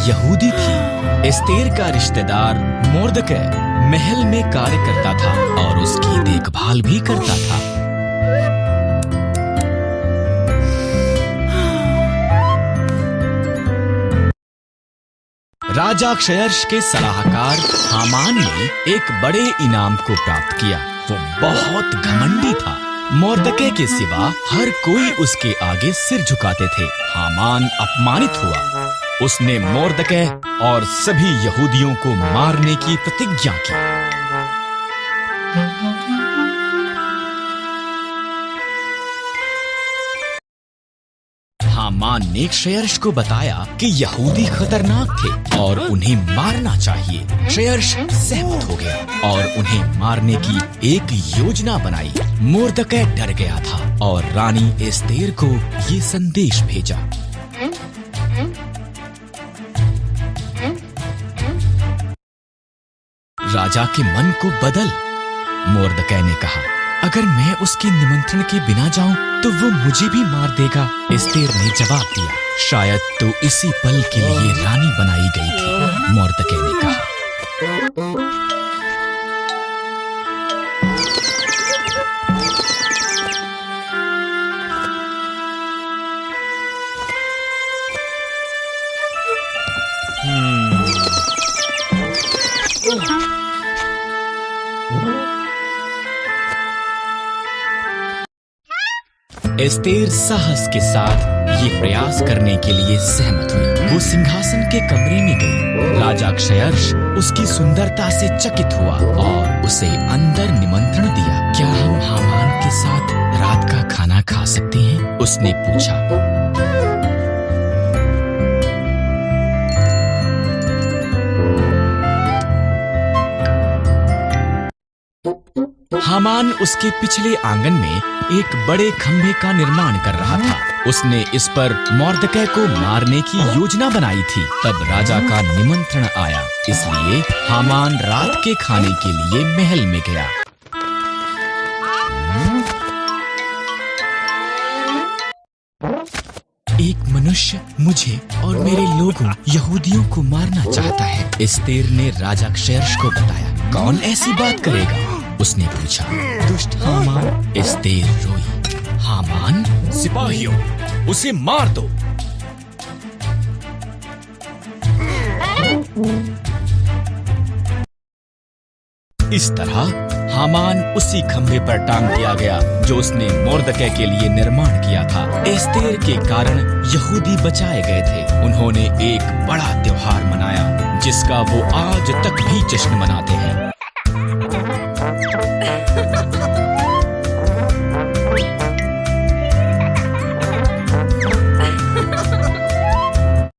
यहूदी थी। एस्तेर का रिश्तेदार मोर्दकै महल में कार्य करता था और उसकी देखभाल भी करता था। राजा अक्षयर्ष के सलाहकार हामान ने एक बड़े इनाम को प्राप्त किया। वो बहुत घमंडी था। मोर्दकै के सिवा हर कोई उसके आगे सिर झुकाते थे। हामान अपमानित हुआ। उसने मोर्दकै और सभी यहूदियों को मारने की प्रतिज्ञा की। हामान ने क्षयर्ष को बताया कि यहूदी खतरनाक थे और उन्हें मारना चाहिए। क्षयर्ष सहमत हो गया और उन्हें मारने की एक योजना बनाई। मोर्दकै डर गया था और रानी एस्तेर को ये संदेश भेजा। राजा के मन को बदल। मोर्दकै ने कहा, अगर मैं उसके निमंत्रण के बिना जाऊं तो वो मुझे भी मार देगा। एस्तेर ने जवाब दिया, शायद तो इसी पल के लिए रानी बनाई गई थी। मोर्दकै ने कहा, एस्तेर साहस के साथ ये प्रयास करने के लिए सहमत हुई। वो सिंहासन के कमरे में गई। राजा अक्षयर्ष उसकी सुंदरता से चकित हुआ और उसे अंदर निमंत्रण दिया। क्या हम हामान के साथ रात का खाना खा सकते हैं? उसने पूछा। हामान उसके पिछले आंगन में एक बड़े खंभे का निर्माण कर रहा था। उसने इस पर मोर्दकै को मारने की योजना बनाई थी। तब राजा का निमंत्रण आया, इसलिए हामान रात के खाने के लिए महल में गया। एक मनुष्य मुझे और मेरे लोगों यहूदियों को मारना चाहता है। एस्तेर ने राजा अक्षयर्ष को बताया। कौन ऐसी बात करेगा? उसने पूछा। दुष्ट हामान। एस्तेर रोई। हामान, सिपाहियों, उसे मार दो। इस तरह हामान उसी खंभे पर टांग दिया गया जो उसने मोर्दकै के लिए निर्माण किया था। एस्तेर के कारण यहूदी बचाए गए थे। उन्होंने एक बड़ा त्योहार मनाया जिसका वो आज तक भी जश्न मनाते हैं।